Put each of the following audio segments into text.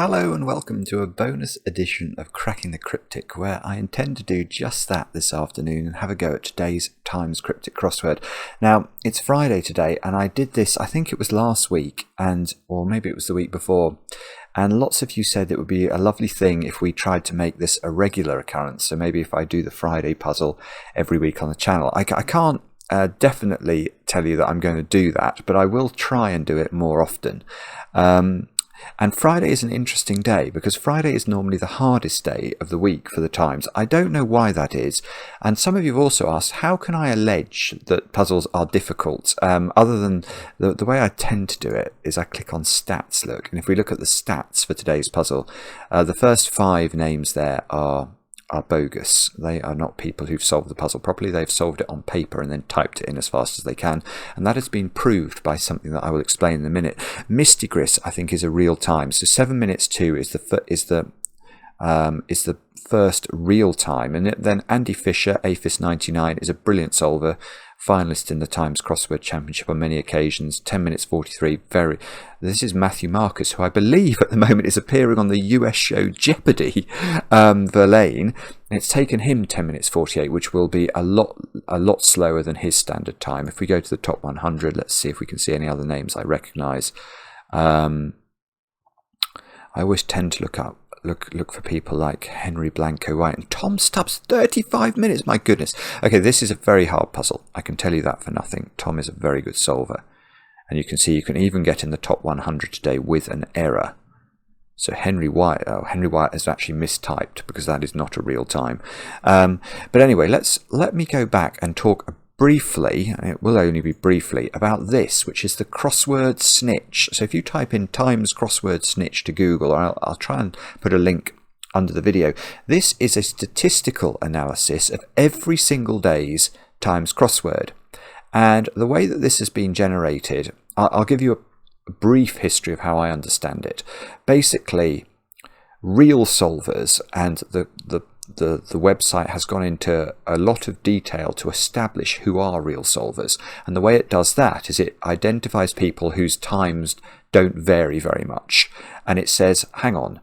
Hello and welcome to a bonus edition of Cracking the Cryptic, where I intend to do just that this afternoon and have a go at today's Times Cryptic crossword. Now, it's Friday today, and I did this, I think it was last week, or maybe it was the week before, and lots of you said it would be a lovely thing if we tried to make this a regular occurrence. So maybe if I do the Friday puzzle every week on the channel. I can't definitely tell you that I'm going to do that, but I will try and do it more often. And Friday is an interesting day because Friday is normally the hardest day of the week for the Times. I don't know why that is. And some of you have also asked, how can I allege that puzzles are difficult? Other than the way I tend to do it is I click on stats, look. And if we look at the stats for today's puzzle, the first 5 names there are bogus. They are not people who've solved the puzzle properly. They've solved it on paper and then typed it in as fast as they can, and that has been proved by something that I will explain in a minute. Misty Gris, I think, is a real time. So 7 minutes 2 is the first real time, and then Andy Fisher, Aphis 99, is a brilliant solver, finalist in the Times Crossword Championship on many occasions. 10 minutes 43. This is Matthew Marcus, who I believe at the moment is appearing on the US show Jeopardy, Verlaine. And it's taken him 10 minutes 48, which will be a lot slower than his standard time. If we go to the top 100, let's see if we can see any other names I recognise. I always tend to look for people like Henry Blanco White and Tom Stubbs. 35 minutes, my goodness. Okay, this is a very hard puzzle. I can tell you that for nothing. Tom is a very good solver. And you can see you can even get in the top 100 today with an error. So Henry White has actually mistyped because that is not a real time. But anyway, let me go back and talk briefly, and it will only be briefly, about this, which is the crossword snitch. So if you type in Times crossword snitch to Google, or I'll try and put a link under the video. This is a statistical analysis of every single day's Times crossword. And the way that this has been generated, I'll give you a brief history of how I understand it. Basically, real solvers, and the website has gone into a lot of detail to establish who are real solvers. And the way it does that is it identifies people whose times don't vary very much. And it says, hang on,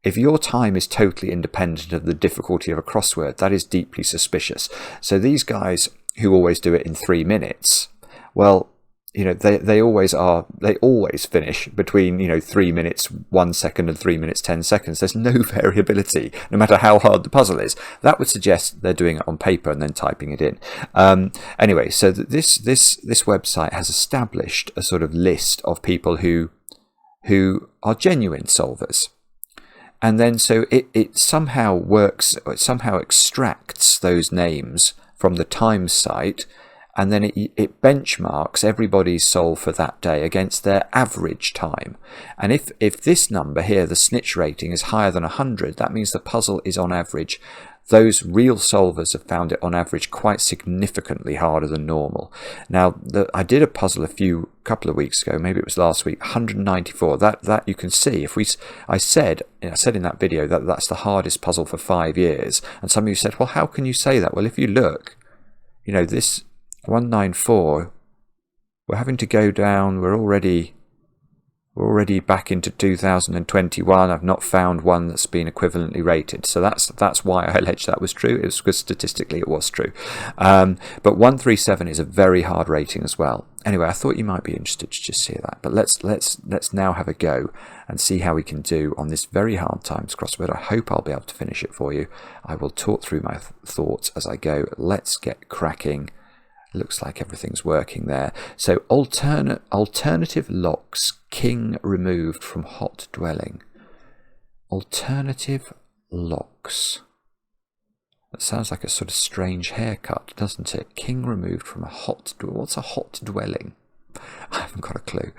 if your time is totally independent of the difficulty of a crossword, that is deeply suspicious. So these guys who always do it in 3 minutes, well, they always finish between 3 minutes 1 second and 3 minutes 10 seconds. There's no variability, no matter how hard the puzzle is. That would suggest they're doing it on paper and then typing it in. Anyway, so this website has established a sort of list of people who are genuine solvers, and then so it somehow works. It somehow extracts those names from the Times site. And then it benchmarks everybody's solve for that day against their average time. And if this number here, the snitch rating, is higher than 100, that means the puzzle is on average. Those real solvers have found it on average quite significantly harder than normal. Now, I did a puzzle a couple of weeks ago, maybe it was last week, 194. That you can see. I said in that video that that's the hardest puzzle for 5 years. And some of you said, well, how can you say that? Well, if you look, this 194, we're having to go down. We're already back into 2021. I've not found one that's been equivalently rated, so that's why I alleged that was true. It was because statistically it was true. But 137 is a very hard rating as well. Anyway, I thought you might be interested to just see that. But let's now have a go and see how we can do on this very hard Times crossword. I hope I'll be able to finish it for you. I will talk through my thoughts as I go. Let's get cracking. Looks like everything's working there. So alternative locks, king removed from hot dwelling. Alternative locks. That sounds like a sort of strange haircut, doesn't it? King removed from a hot dwelling. What's a hot dwelling? I haven't got a clue.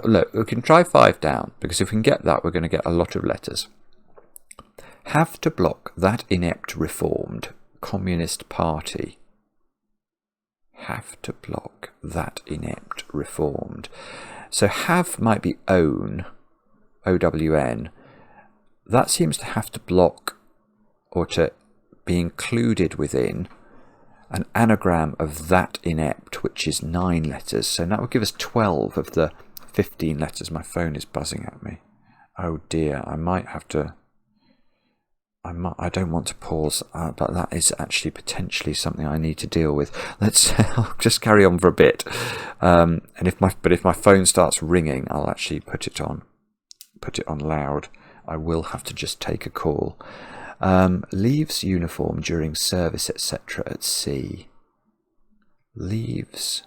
Look, we can try 5 down, because if we can get that, we're going to get a lot of letters. Have to block that inept reformed Communist Party. Have to block that inept reformed. So have might be own, O-W-N. That seems to have to block, or to be included within, an anagram of that inept, which is 9 letters. So that would give us 12 of the 15 letters. My phone is buzzing at me. Oh dear, I might have to... I don't want to pause, but that is actually potentially something I need to deal with. I'll just carry on for a bit. And if my phone starts ringing, I'll actually put it on loud. I will have to just take a call. Leaves uniform during service, etc. at sea. Leaves.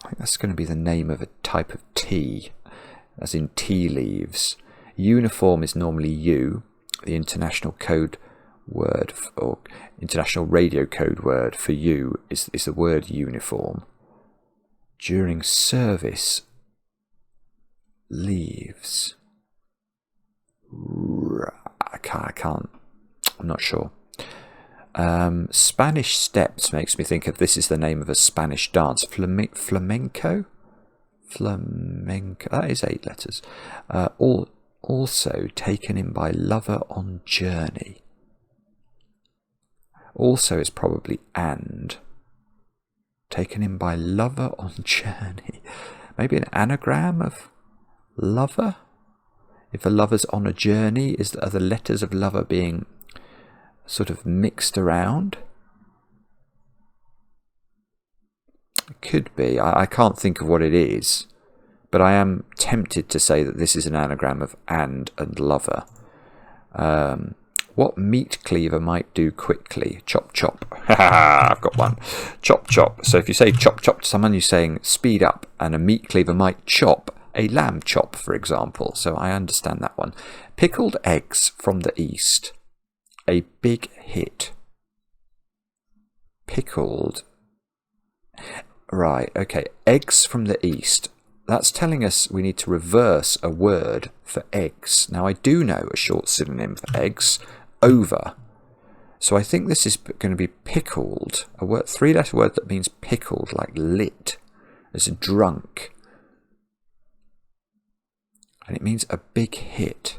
I think that's going to be the name of a type of tea, as in tea leaves. Uniform is normally U. The international code word or international radio code word for U is the word uniform. During service, leaves. I can't. I'm not sure. Spanish steps makes me think of, this is the name of a Spanish dance. Flamenco? Flamenco. That is 8 letters. Also taken in by lover on journey. Also is probably and. Taken in by lover on journey. Maybe an anagram of lover? If a lover's on a journey, are the letters of lover being sort of mixed around? It could be. I can't think of what it is. But I am tempted to say that this is an anagram of and lover. What meat cleaver might do quickly? Chop, chop. I've got one. Chop, chop. So if you say chop, chop to someone, you're saying speed up. And a meat cleaver might chop a lamb chop, for example. So I understand that one. Pickled eggs from the east. A big hit. Pickled. Right, okay. Eggs from the east. That's telling us we need to reverse a word for eggs. Now, I do know a short synonym for eggs, over. So I think this is going to be pickled, a word, 3-letter word that means pickled, like lit, as drunk. And it means a big hit.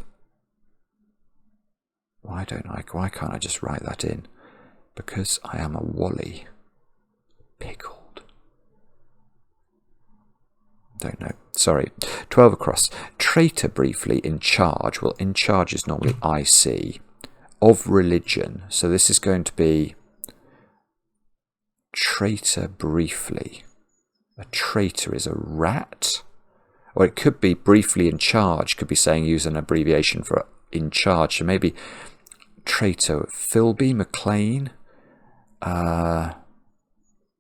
Why can't I just write that in? Because I am a Wally. Pickled. Don't know. Sorry. 12 across. Traitor briefly, in charge. Well, in charge is normally IC. Of religion. So this is going to be traitor briefly. A traitor is a rat. Or it could be briefly in charge. Could be saying use an abbreviation for in charge. So maybe traitor. Philby McLean.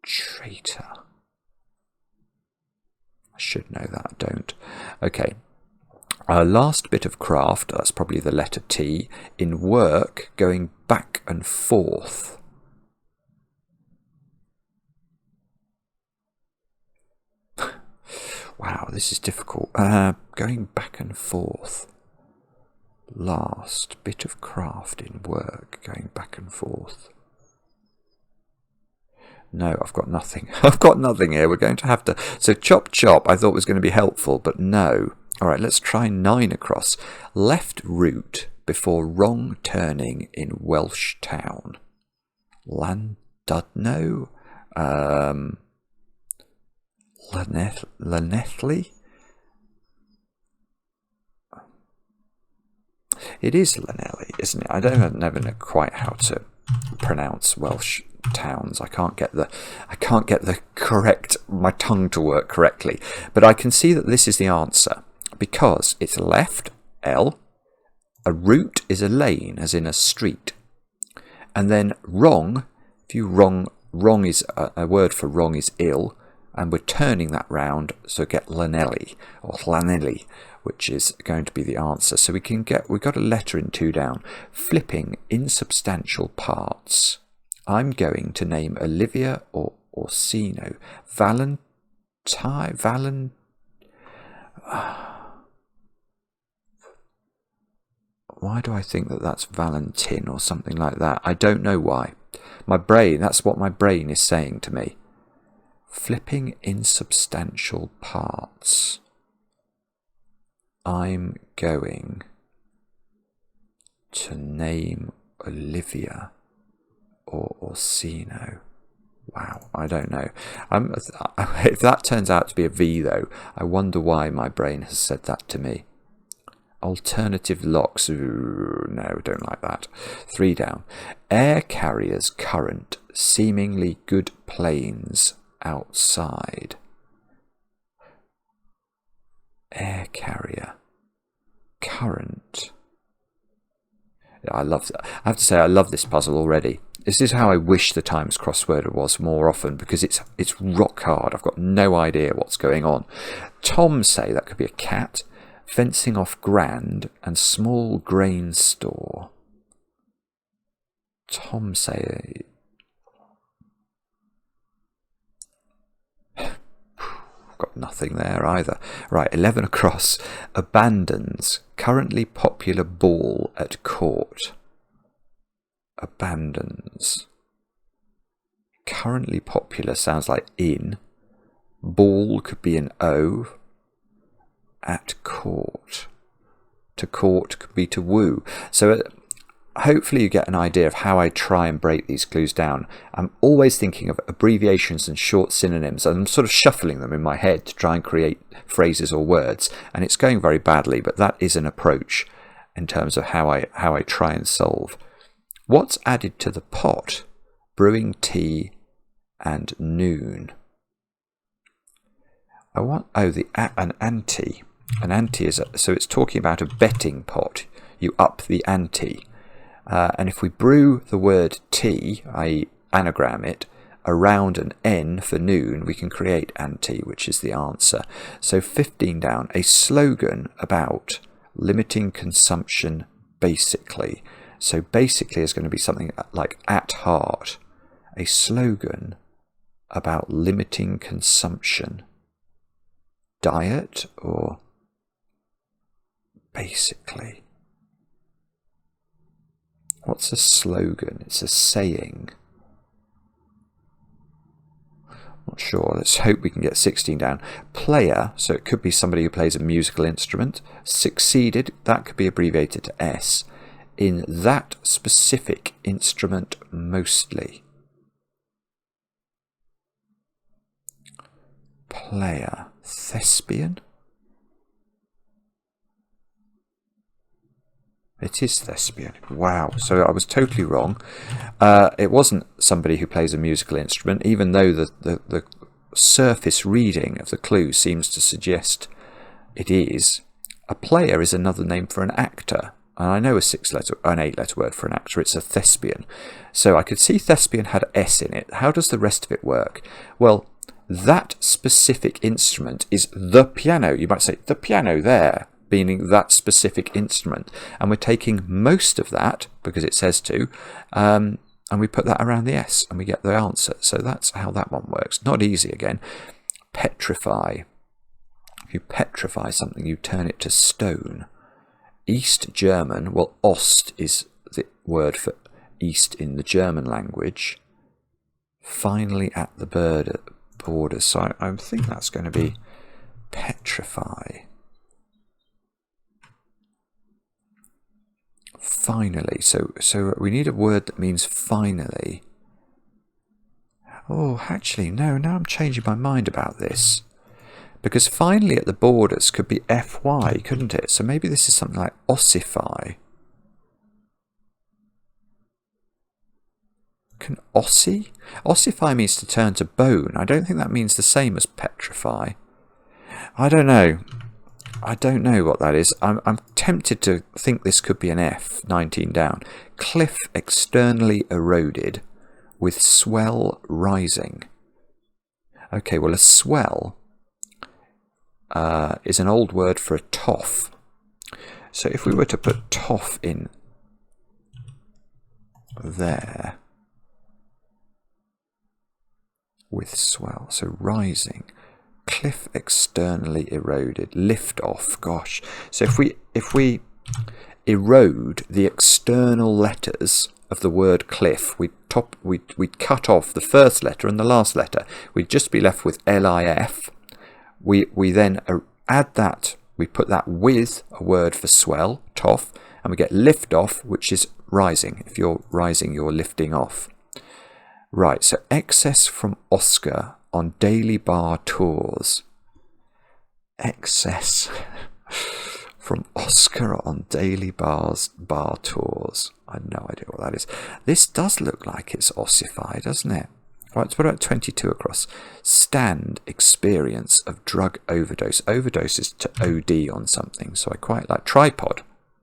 Traitor. I should know that, I don't. Okay. Last bit of craft, that's probably the letter T. In work, going back and forth. Wow, this is difficult. Going back and forth. Last bit of craft in work, going back and forth. No, I've got nothing. I've got nothing here. We're going to have to... So chop chop I thought was going to be helpful, but no. All right, let's try 9 across. Left route before wrong turning in Welsh town. Llandudno? Llanelli? It is Llanelli, isn't it? I never know quite how to pronounce Welsh towns. I can't get the correct, my tongue to work correctly, but I can see that this is the answer because it's left, L, a route is a lane, as in a street, and then wrong, if you wrong is a word for wrong is ill, and we're turning that round, so get Llanelli or Llanelli, which is going to be the answer. So we've got a letter in 2 down. Flipping insubstantial parts. I'm going to name Olivia or Orsino. Why do I think that that's Valentin or something like that? I don't know why. That's what my brain is saying to me. Flipping insubstantial parts. I'm going to name Olivia or Orsino. Wow, I don't know. If that turns out to be a V, though, I wonder why my brain has said that to me. Alternative locks. Ooh, no, don't like that. 3 down. Air carriers current. Seemingly good planes outside. Air carrier. Current. I have to say I love this puzzle already. This is how I wish the Times crossword was more often, because it's rock hard. I've got no idea what's going on. Tom say that could be a cat. Fencing off grand and small grain store. Tom say... Got nothing there either. Right, 11 across. Abandons. Currently popular ball at court. Abandons. Currently popular sounds like in. Ball could be an O. At court. To court could be to woo. So hopefully you get an idea of how I try and break these clues down. I'm always thinking of abbreviations and short synonyms, and I'm sort of shuffling them in my head to try and create phrases or words, and it's going very badly, but that is an approach in terms of how I try and solve. What's added to the pot? Brewing tea and noon. An ante. An ante is so it's talking about a betting pot. You up the ante. And if we brew the word tea, i.e. anagram it, around an N for noon, we can create ante, which is the answer. So 15 down, a slogan about limiting consumption basically. So basically is going to be something like at heart. A slogan about limiting consumption. Diet or basically? What's a slogan? It's a saying. Not sure. Let's hope we can get 16 down. Player, so it could be somebody who plays a musical instrument. Succeeded, that could be abbreviated to S. In that specific instrument mostly. Player. Thespian? It is thespian. Wow. So I was totally wrong. It wasn't somebody who plays a musical instrument, even though the surface reading of the clue seems to suggest it is. A player is another name for an actor. And I know an 8-letter word for an actor. It's a thespian. So I could see thespian had S in it. How does the rest of it work? Well, that specific instrument is the piano. You might say the piano there, meaning that specific instrument, and we're taking most of that because it says to, and we put that around the S and we get the answer. So that's how that one works. Not easy again. Petrify. If you petrify something, you turn it to stone. East German, well, Ost is the word for east in the German language. Finally at the border, so I think that's going to be petrify. Finally, so we need a word that means finally. Oh, actually, no, now I'm changing my mind about this. Because finally at the borders could be FY, couldn't it? So maybe this is something like ossify. Can ossi? Ossify means to turn to bone. I don't think that means the same as petrify. I don't know. I don't know what that is. I'm tempted to think this could be an F, 19 down. Cliff externally eroded with swell rising. Okay, well, a swell is an old word for a toff. So if we were to put toff in there with swell, so rising. Cliff externally eroded. Lift off. Gosh. So if we erode the external letters of the word cliff, we'd cut off the first letter and the last letter. We'd just be left with LIF. We then add that. We put that with a word for swell, toff, and we get lift off, which is rising. If you're rising, you're lifting off. Right. So excess from Oscar on daily bar tours. Excess from Oscar on Daily bar tours. I have no idea what that is. This does look like it's ossify, doesn't it? Right, so what about 22 across? Stand experience of drug overdose. Overdose is to OD on something, so I quite like tripod.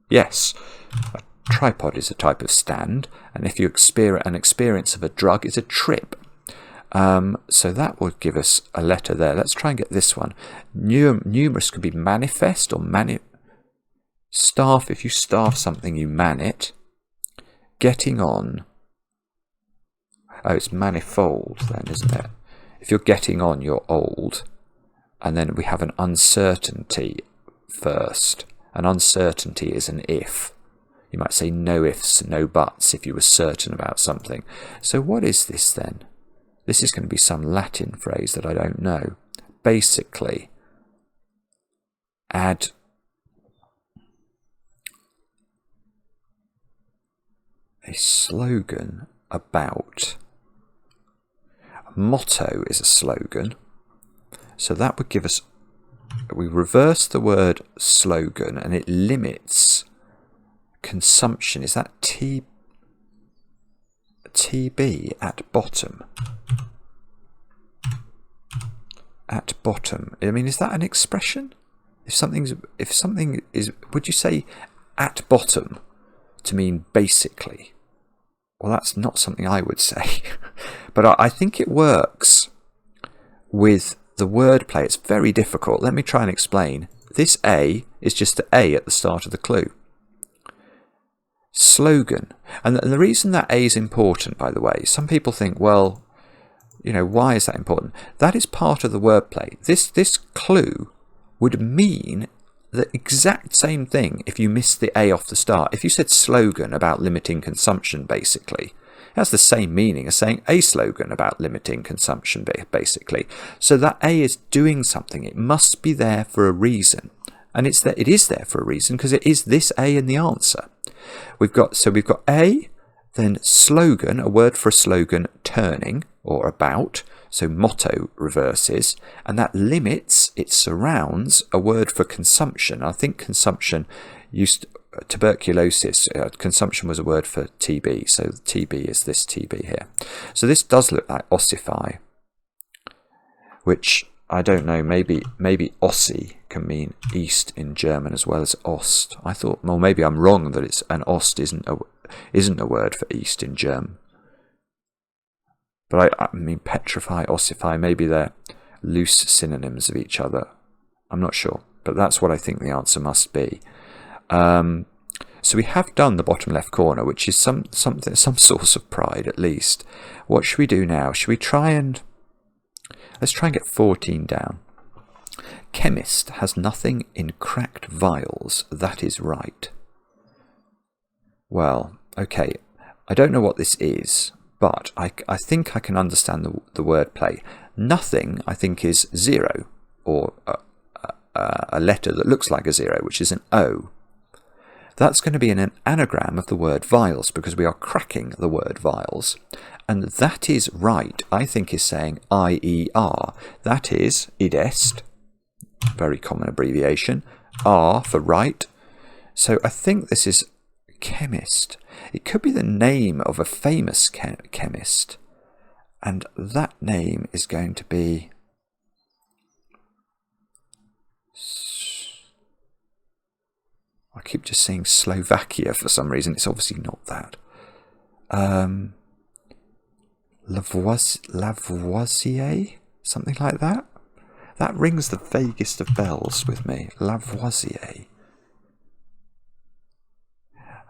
Yes, a tripod is a type of stand, and if you experience an experience of a drug, is a trip. So that would give us a letter there. Let's try and get this one. Numerous could be manifest or staff. If you staff something, you man it. Getting on. Oh, it's manifold then, isn't it? If you're getting on, you're old. And then we have an uncertainty first. An uncertainty is an if. You might say no ifs, no buts if you were certain about something. So what is this then? This is going to be some Latin phrase that I don't know. Basically, add a slogan about. A motto is a slogan. So that would give us, we reverse the word slogan and it limits consumption. Is that TB at bottom? At bottom. I mean, is that an expression? If something is, would you say at bottom to mean basically? Well, that's not something I would say. But I think it works with the wordplay. It's very difficult. Let me try and explain. This A is just the A at the start of the clue. Slogan. And the reason that A is important, by the way, some people think, well, you know, why is that important? That is part of the wordplay. This clue would mean the exact same thing if you missed the A off the start. If you said slogan about limiting consumption, basically, it has the same meaning as saying a slogan about limiting consumption, basically. So that A is doing something. It must be there for a reason. And it is there for a reason because it is this A in the answer. We've got A, then slogan, a word for a slogan, turning or about. So motto reverses, and that limits, it surrounds a word for consumption. I think consumption tuberculosis, consumption was a word for TB, so TB is this TB here. So this does look like ossify, which I don't know, maybe Ossi can mean east in German as well as Ost. I thought, well, maybe I'm wrong that it's an Ost isn't a word for east in German. But I mean, petrify, ossify, maybe they're loose synonyms of each other. I'm not sure, but that's what I think the answer must be. So we have done the bottom left corner, which is some source of pride at least. What should we do now? Should we let's try and get 14 down. Chemist has nothing in cracked vials. That is right. Well, okay. I don't know what this is, but I think I can understand the wordplay. Nothing, I think, is zero, or a letter that looks like a zero, which is an O. That's going to be an anagram of the word vials, because we are cracking the word vials. And that is right, I think, is saying IER. That is id est, very common abbreviation, R for right. So I think this is chemist. It could be the name of a famous chemist. And that name is going to be... I keep just saying Slovakia for some reason. It's obviously not that. Lavoisier? Something like that? That rings the vaguest of bells with me. Lavoisier.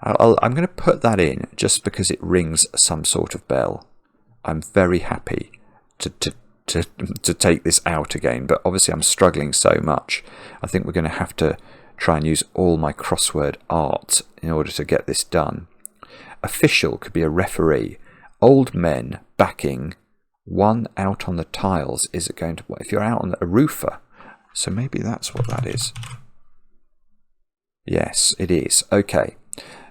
I'm going to put that in just because it rings some sort of bell. I'm very happy to take this out again, but obviously I'm struggling so much. I think we're going to have to try and use all my crossword art in order to get this done. Official could be a referee. Old men backing one out on the tiles. Is it going to... If you're out on a roofer. So maybe that's what that is. Yes, it is. Okay.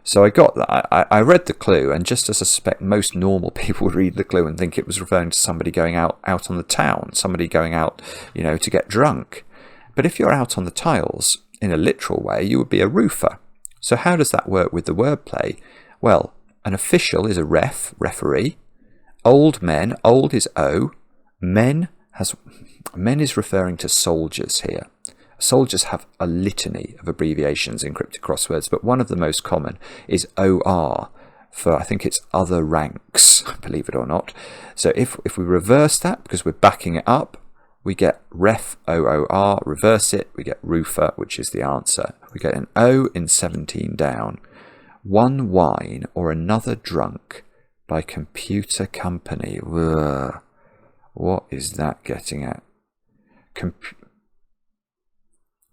So I got that. I read the clue, and just as I suspect most normal people would read the clue and think it was referring to somebody going out on the town, somebody going out, to get drunk. But if you're out on the tiles, in a literal way, you would be a roofer. So how does that work with the wordplay? Well, an official is a referee. Old men, old is O. Men is referring to soldiers here. Soldiers have a litany of abbreviations in cryptic crosswords, but one of the most common is OR for, I think it's other ranks, believe it or not. So if we reverse that, because we're backing it up, we get ref, OOR, reverse it, we get roofer, which is the answer. We get an O in 17 down. One wine or another drunk by computer company. Ugh. What is that getting at?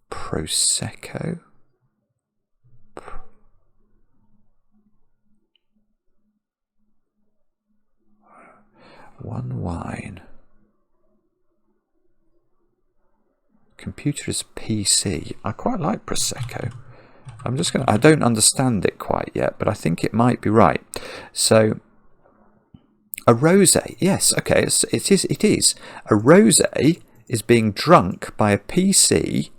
Prosecco? One wine. Computer is PC. I quite like Prosecco. I don't understand it quite yet, but I think it might be right. So, a rosé. Yes, okay, it is. A rosé is being drunk by a PC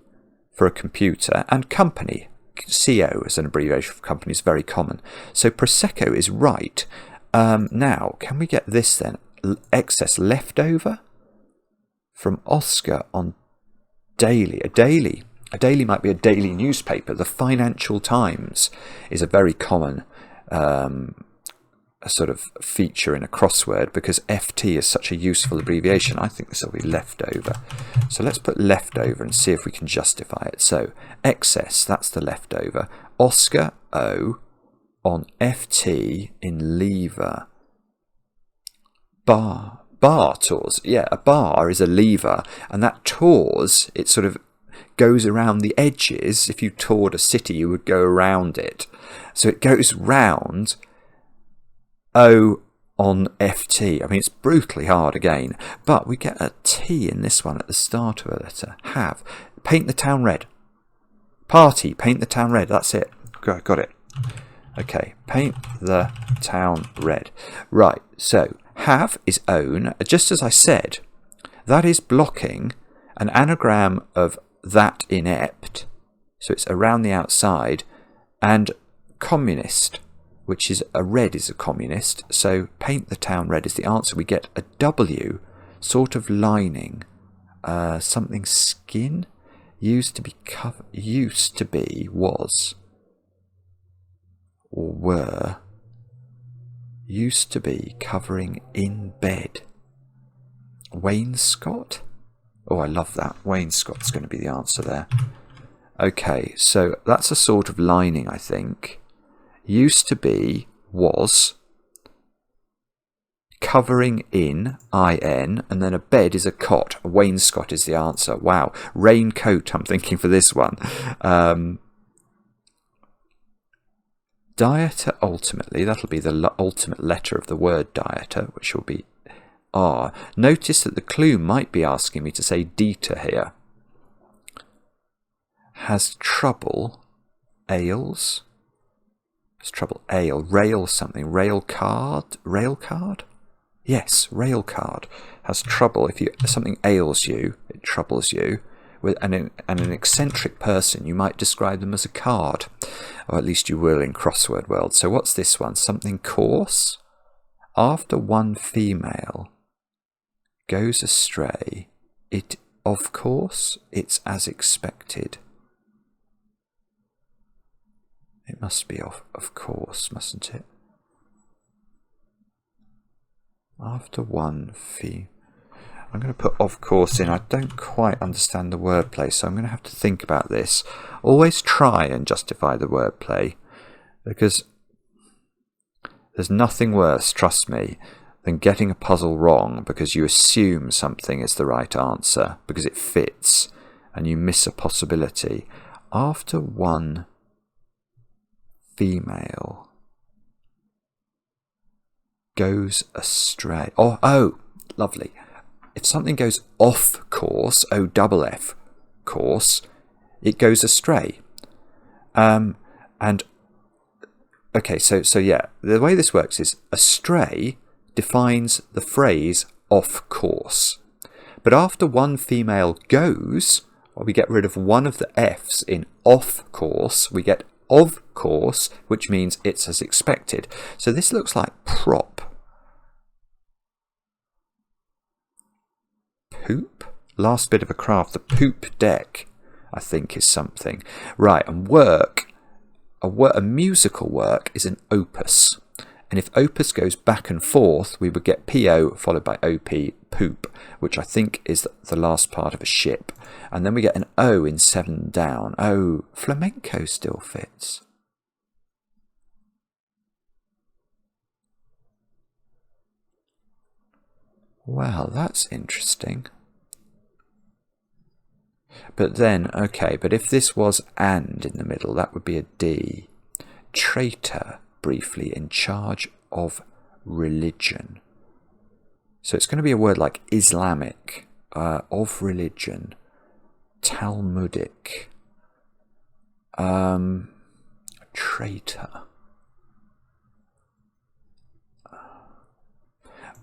for a computer, and company. CO as an abbreviation for company is very common. So Prosecco is right. Now, can we get this then? Excess leftover from Oscar on daily. A daily might be a daily newspaper. The Financial Times is a very common a sort of feature in a crossword because FT is such a useful abbreviation. I think this will be leftover. So let's put leftover and see if we can justify it. So excess, that's the leftover. Oscar O on FT in lever. Bar tours. Yeah, a bar is a lever, and that tours, it sort of goes around the edges. If you toured a city, you would go around it. So it goes round O on FT. I mean, it's brutally hard again, but we get a T in this one at the start of a letter. Have. Paint the town red. Party. Paint the town red. That's it. Got it. Okay. Paint the town red. Right. So have is own. Just as I said, that is blocking an anagram of that inept. So it's around the outside. And communist, which is a red is a communist. So paint the town red is the answer. We get a W, sort of lining, something skin, used to be, was, or were, used to be, covering in bed. Wainscot? Oh, I love that. Wainscot's going to be the answer there. Okay, so that's a sort of lining, I think. Used to be, was, covering in, IN, and then a bed is a cot. A wainscot is the answer. Wow. Raincoat, I'm thinking for this one. Dieter, ultimately, that'll be the ultimate letter of the word dieter, which will be R. Notice that the clue might be asking me to say dieter here. Has trouble, ails. Has trouble, ale, rail something, rail card? Yes, rail card. Has trouble, if something ails you, it troubles you. With an eccentric person, you might describe them as a card, or at least you will in crossword world. So what's this one? Something coarse. After one female goes astray, it, of course, it's as expected. It must be of course, mustn't it? After one female. I'm going to put of course in. I don't quite understand the wordplay, so I'm going to have to think about this. Always try and justify the wordplay, because there's nothing worse, trust me, than getting a puzzle wrong because you assume something is the right answer, because it fits, and you miss a possibility. After one female goes astray. Oh, lovely. If something goes off course, OFF course, it goes astray. And okay, so yeah, the way this works is astray defines the phrase off course. But after one female goes Well, we get rid of one of the F's in off course. We get of course, which means it's as expected. So this looks like prop. Poop? Last bit of a craft. The poop deck, I think, is something. Right, and work. A musical work is an opus. And if opus goes back and forth, we would get PO followed by OP, poop, which I think is the last part of a ship. And then we get an O in 7 down. Oh, flamenco still fits. Well, that's interesting. But then, okay, but if this was and in the middle, that would be a D. Traitor, briefly, in charge of religion. So it's going to be a word like Islamic, of religion, Talmudic, traitor.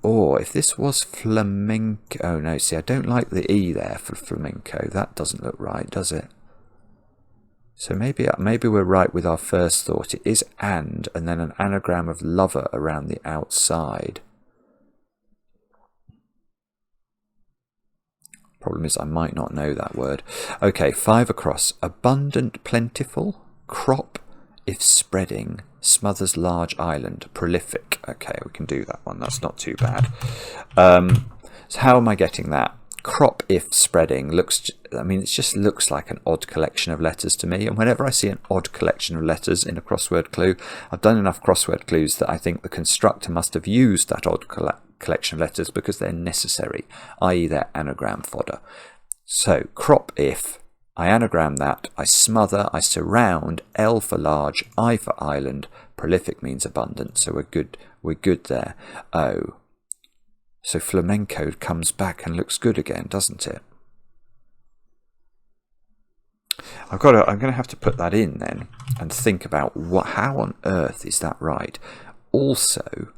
Or if this was flamenco, oh no, see, I don't like the E there for flamenco. That doesn't look right, does it? So maybe we're right with our first thought. It is and then an anagram of lover around the outside. Problem is I might not know that word. Okay, 5 across. Abundant, plentiful, crop, if spreading, smothers large island, prolific. Okay, we can do that one. That's not too bad. So how am I getting that? Crop if spreading looks, I mean, it just looks like an odd collection of letters to me. And whenever I see an odd collection of letters in a crossword clue, I've done enough crossword clues that I think the constructor must have used that odd collection of letters because they're necessary, i.e. they're anagram fodder. So crop if, I anagram that, I smother, I surround, L for large, I for island, prolific means abundant, so we're good there. Oh. So flamenco comes back and looks good again, doesn't it? I'm going to have to put that in then and think about how on earth is that right. Also,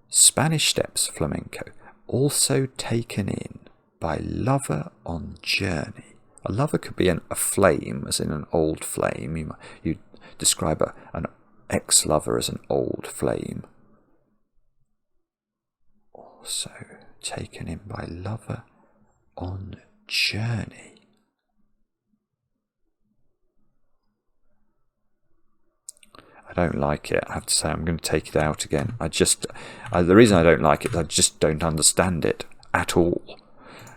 Spanish steps flamenco, also taken in by lover on journey. A lover could be a flame, as in an old flame. You describe an ex-lover as an old flame. Also taken in by lover on journey. I don't like it. I have to say I'm going to take it out again. The reason I don't like it is I just don't understand it at all.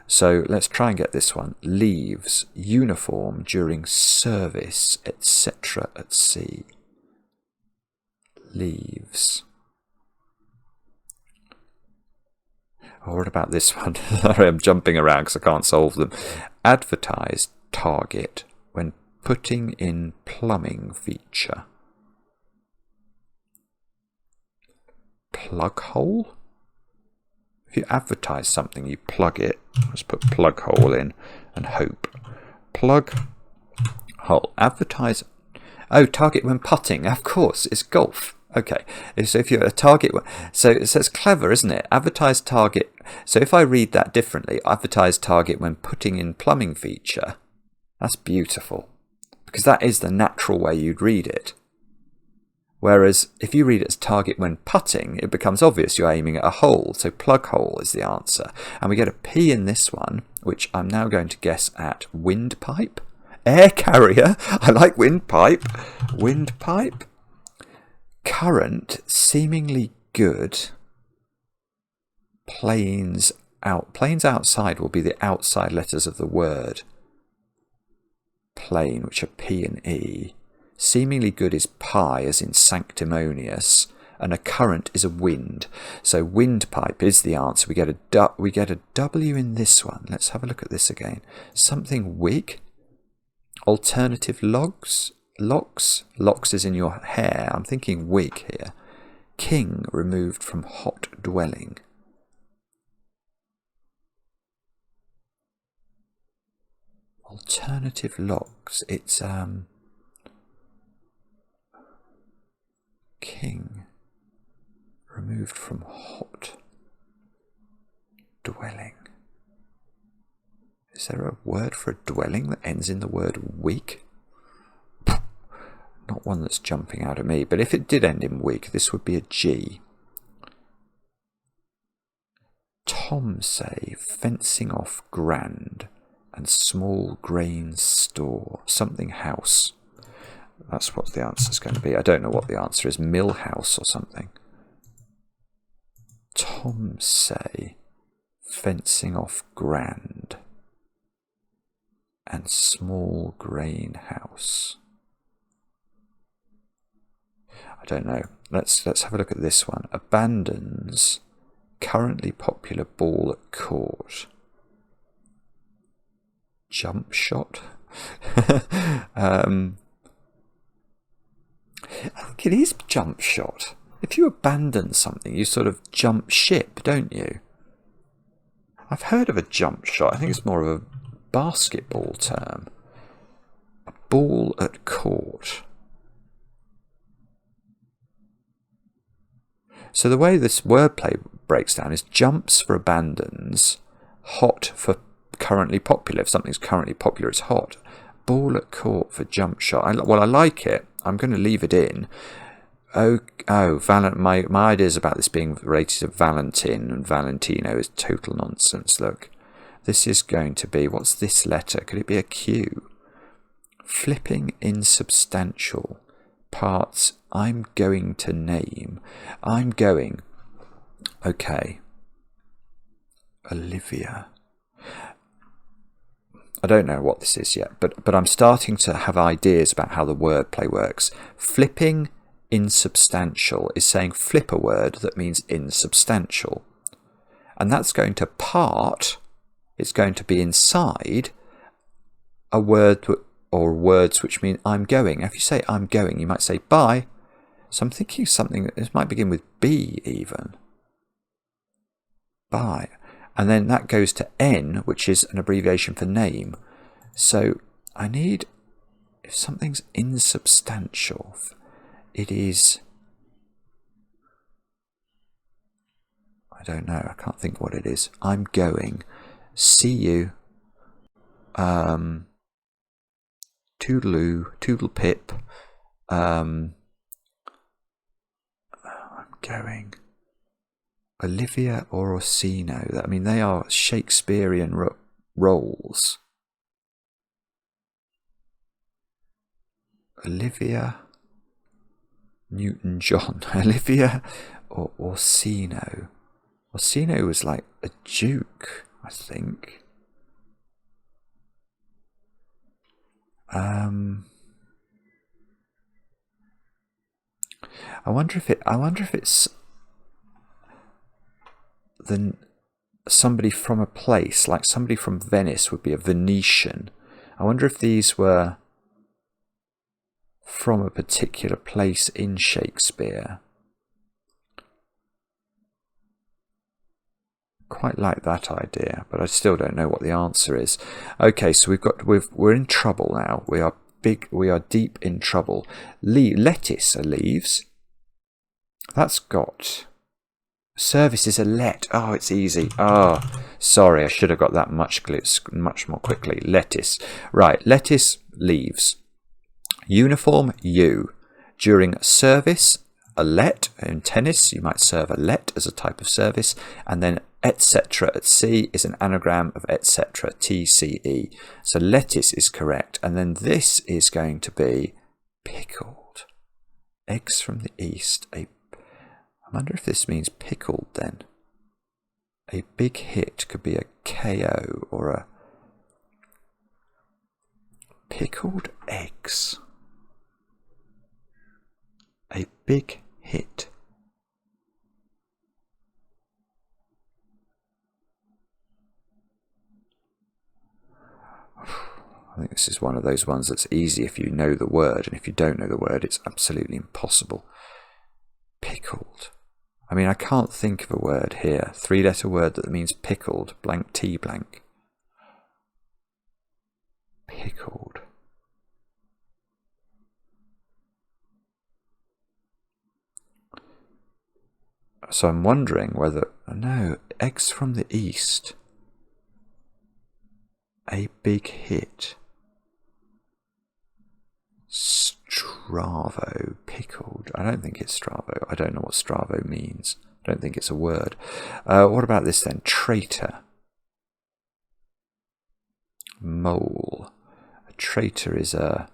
So let's try and get this one. Leaves, uniform during service, etc. at sea. Leaves. Oh, what about this one? Sorry, I'm jumping around because I can't solve them. Advertise target when putting in plumbing feature. Plug hole? If you advertise something, you plug it. Let's put plug hole in and hope. Plug hole. Advertise. Oh, target when putting. Of course, it's golf. Okay, so if you're a target, so it's clever, isn't it? Advertise target. So if I read that differently, advertise target when putting in plumbing feature, that's beautiful. Because that is the natural way you'd read it. Whereas if you read it as target when putting, it becomes obvious you're aiming at a hole. So plug hole is the answer. And we get a P in this one, which I'm now going to guess at windpipe. Air carrier. I like windpipe. Windpipe. Current, seemingly good. Planes out. Planes outside will be the outside letters of the word. Plane, which are P and E. Seemingly good is pi, as in sanctimonious, and a current is a wind. So windpipe is the answer. We get a W in this one. Let's have a look at this again. Something wig. Alternative logs. Locks is in your hair. I'm thinking wig here. King removed from hot dwelling. Alternative locks. It's king removed from hot dwelling. Is there a word for a dwelling that ends in the word week? Not one that's jumping out at me, but if it did end in week, this would be a G. Tom say fencing off grand and small grain store. Something house. That's what the answer is going to be. I don't know what the answer is. Mill house or something. Tom say fencing off grand and small grain house. I don't know. Let's have a look at this one. Abandons currently popular ball at court. Jump shot? I think it is jump shot. If you abandon something, you sort of jump ship, don't you? I've heard of a jump shot. I think it's more of a basketball term. A ball at court. So the way this wordplay breaks down is jumps for abandons, hot for currently popular. If something's currently popular, it's hot. Ball at court for jump shot. I like it. I'm going to leave it in. My ideas about this being rated as Valentin and Valentino is total nonsense. Look, this is going to be, what's this letter? Could it be a Q? Flipping insubstantial parts I'm going to name. I'm going. Okay. Olivia. I don't know what this is yet, but I'm starting to have ideas about how the wordplay works. Flipping insubstantial is saying flip a word that means insubstantial. And that's going to part, it's going to be inside a word or words which mean I'm going. If you say I'm going, you might say bye. So I'm thinking something, this might begin with B even. Bye. And then that goes to N, which is an abbreviation for name. So I need, if something's insubstantial, it is, I don't know, I can't think what it is. I'm going. See you. Toodaloo, toodle pip. I'm going. Olivia or Orsino. I mean, they are Shakespearean roles. Olivia Newton-John. Olivia or Orsino. Orsino was like a duke, I think. I wonder if it's then somebody from a place, like somebody from Venice would be a Venetian. I wonder if these were from a particular place in Shakespeare. Quite like that idea, but I still don't know what the answer is. Okay, so we're in trouble now. We are deep in trouble. Lettuce are leaves. That's got. Service is a let. Oh, it's easy. Oh, sorry, I should have got that much more quickly. Lettuce. Right, lettuce, leaves. Uniform, U. During service, a let. In tennis, you might serve a let as a type of service. And then etc. at C is an anagram of etc. TCE. So lettuce is correct. And then this is going to be pickled. Eggs from the east. I wonder if this means pickled then. A big hit could be a KO or a pickled eggs. A big hit. I think this is one of those ones that's easy if you know the word, and if you don't know the word, it's absolutely impossible. Pickled. I mean, I can't think of a word here. 3-letter word that means pickled. Blank T blank. Pickled. So I'm wondering whether... No, eggs from the east. A big hit. Stravo. Pickled. I don't think it's Stravo. I don't know what Stravo means. I don't think it's a word. What about this then? Traitor. Mole. A traitor is a...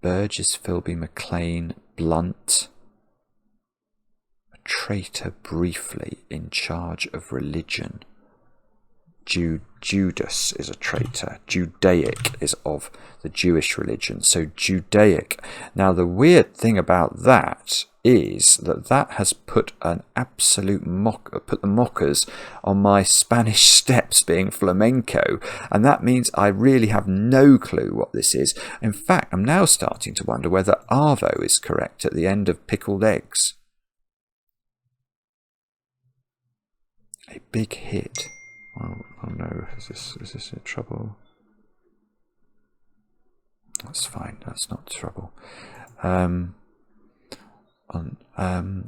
Burgess, Philby, McLean, Blunt. A traitor briefly in charge of religion. Judas is a traitor. Judaic is of the Jewish religion. So Judaic. Now the weird thing about that is that has put an absolute put the mockers on my Spanish steps being flamenco, and that means I really have no clue what this is. In fact, I'm now starting to wonder whether Arvo is correct at the end of pickled eggs. A big hit. Oh no, is this in trouble? That's fine, that's not trouble.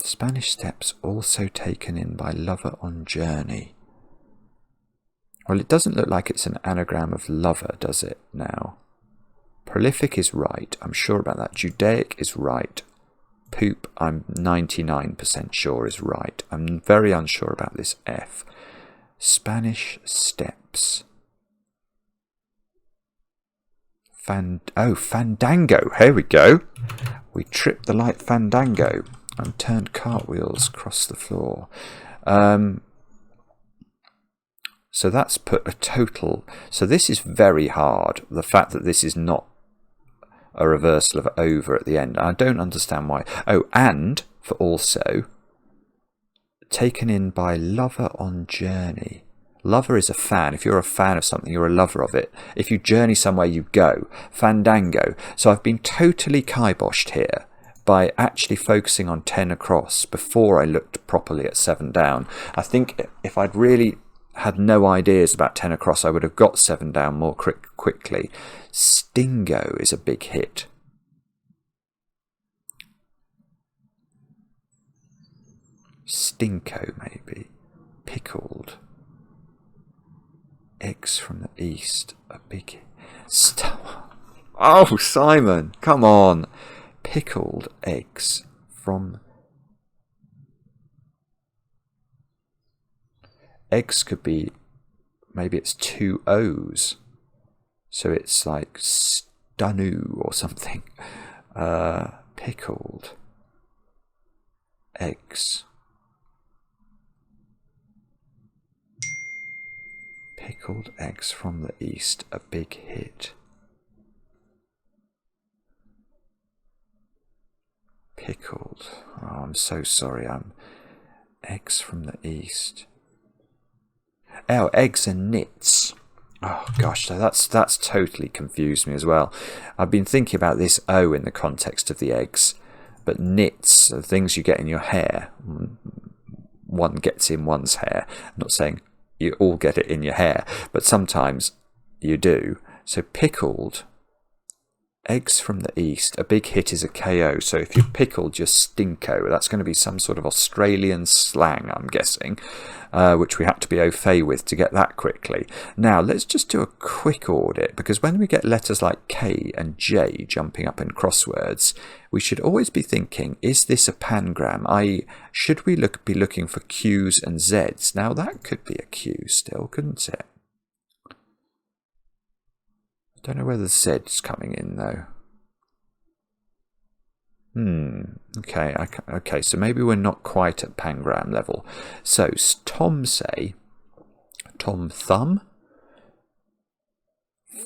Spanish steps also taken in by lover on journey. Well, it doesn't look like it's an anagram of lover, does it now? Prolific is right, I'm sure about that. Judaic is right. Poop, I'm 99% sure is right. I'm very unsure about this F. Spanish steps. Fandango. Here we go. We tripped the light fandango and turned cartwheels across the floor. So that's put a total... So this is very hard. The fact that this is not a reversal of over at the end. I don't understand why. Oh, and for also... Taken in by lover on journey. Lover is a fan. If you're a fan of something, you're a lover of it. If you journey somewhere, you go. Fandango. So I've been totally kiboshed here by actually focusing on 10 across before I looked properly at 7 down. I think if I'd really had no ideas about 10 across, I would have got 7 down more quickly. Stingo is a big hit. Stinko, maybe. Pickled. Eggs from the east. A big... Oh, Simon! Come on! Pickled eggs from... Eggs could be... Maybe it's 2 O's. So it's like stanu or something. Pickled eggs. Pickled eggs from the east, a big hit. Pickled. Oh, I'm so sorry. Eggs from the east. Oh, eggs and nits. Oh gosh, so that's totally confused me as well. I've been thinking about this O in the context of the eggs, but nits are things you get in your hair. One gets in one's hair. I'm not saying you all get it in your hair, but sometimes you do. So pickled eggs from the east, a big hit is a KO. So if you're pickled, you're stinko. That's going to be some sort of Australian slang, I'm guessing, which we had to be au fait with to get that quickly. Now let's just do a quick audit, because when we get letters like K and J jumping up in crosswords, we should always be thinking, is this a pangram? i.e., should we be looking for Q's and Z's? Now that could be a Q still, couldn't it? I don't know whether Z's coming in though. Okay, so maybe we're not quite at pangram level. So Tom Thumb,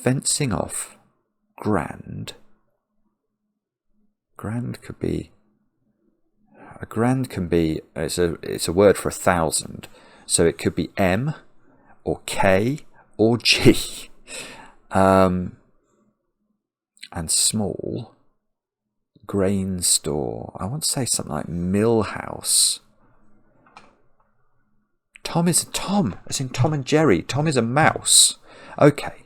fencing off, grand. Grand could be... A grand can be... It's a word for 1,000. So it could be M or K or G. And small... Grain store. I want to say something like Millhouse. Tom is a Tom, as in Tom and Jerry. Tom is a mouse. Okay.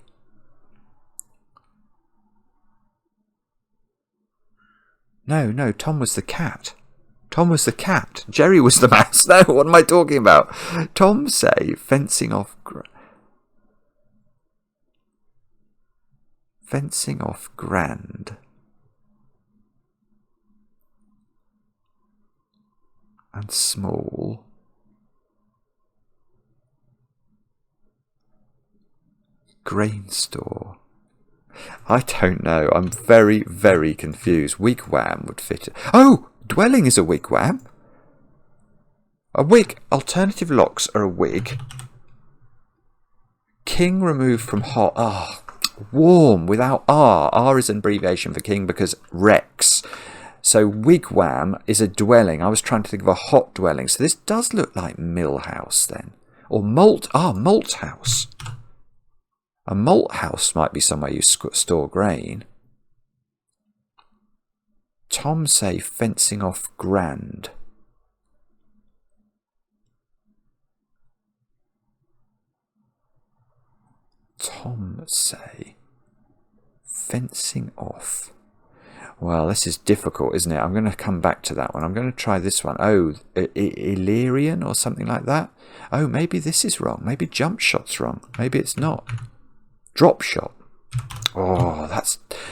No, Tom was the cat. Tom was the cat. Jerry was the mouse. No, what am I talking about? Tom say fencing off... Fencing off grand. And small. Grain store. I don't know. I'm very, very confused. Wigwam would fit it. Oh! Dwelling is a wigwam. A wig. Alternative locks are a wig. King removed from hot. Ah, warm without R. R is an abbreviation for king because Rex. So wigwam is a dwelling. I was trying to think of a hot dwelling. So this does look like mill house then. Or malt. Ah, malt house. A malt house might be somewhere you store grain. Tom say fencing off grand. Tom say fencing off. Well, this is difficult, isn't it? I'm going to come back to that one. I'm going to try this one. Oh, Illyrian or something like that. Oh, maybe this is wrong. Maybe jump shot's wrong. Maybe it's not. Drop shot. Oh,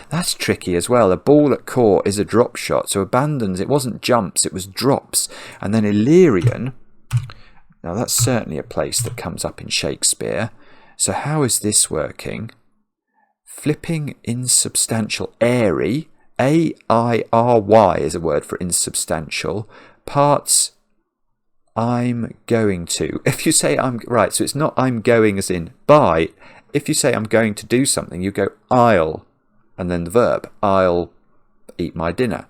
that's tricky as well. A ball at court is a drop shot. So abandons, it wasn't jumps, it was drops. And then Illyrian. Now that's certainly a place that comes up in Shakespeare. So how is this working? Flipping insubstantial. Airy. A-I-R-Y is a word for insubstantial. Parts I'm going to. If you say I'm... Right, so it's not I'm going as in by. If you say I'm going to do something, you go I'll, and then the verb. I'll eat my dinner.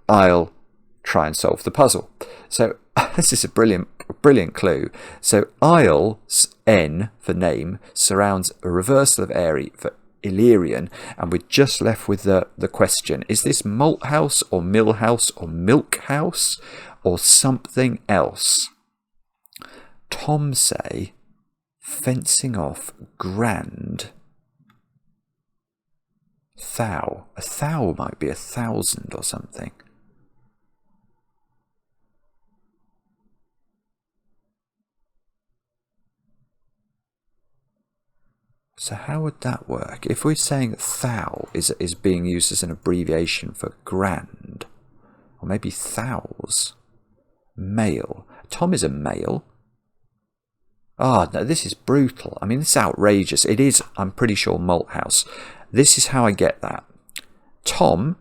I'll try and solve the puzzle. So this is a brilliant clue. So I'll, N for name, surrounds a reversal of airy for Illyrian, and we're just left with the question, is this malt house or mill house or milk house or something else? Tom say fencing off grand. Thou. A thou might be 1,000 or something. So how would that work? If we're saying thou is being used as an abbreviation for grand, or maybe thous. Male. Tom is a male. Ah, no, this is brutal. I mean, this is outrageous. It is, I'm pretty sure, malt house. This is how I get that. Tom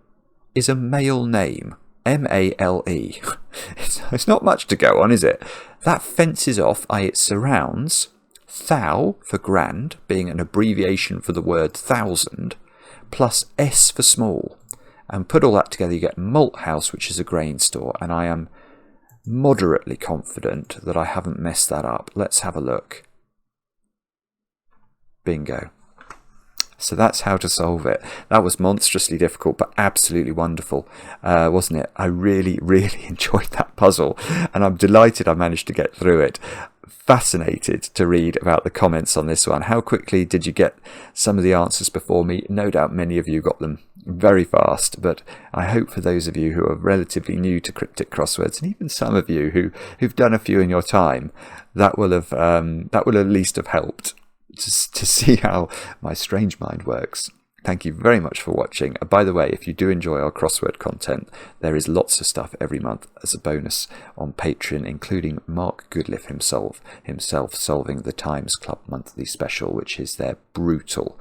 is a male name. M-A-L-E. It's not much to go on, is it? That fences off, i.e. it surrounds, thou for grand, being an abbreviation for the word 1,000, plus S for small. And put all that together, you get malt house, which is a grain store. And I am moderately confident that I haven't messed that up. Let's have a look. Bingo. So that's how to solve it. That was monstrously difficult, but absolutely wonderful, wasn't it? I really, really enjoyed that puzzle, and I'm delighted I managed to get through it. Fascinated to read about the comments on this one. How quickly did you get some of the answers before me? No doubt many of you got them very fast, but I hope for those of you who are relatively new to cryptic crosswords, and even some of you who've done a few in your time, that will at least have helped to see how my strange mind works. Thank you very much for watching. By the way, if you do enjoy our crossword content, there is lots of stuff every month as a bonus on Patreon, including Mark Goodliffe himself solving the Times Club monthly special, which is their brutal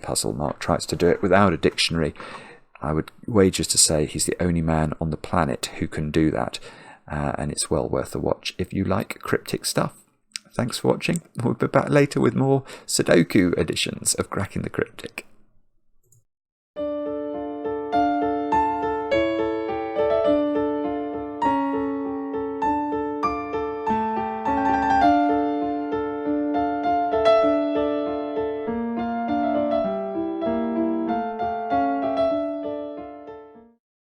puzzle. Mark tries to do it without a dictionary. I would wager to say he's the only man on the planet who can do that, and it's well worth a watch if you like cryptic stuff. Thanks for watching. We'll be back later with more Sudoku editions of Cracking the Cryptic.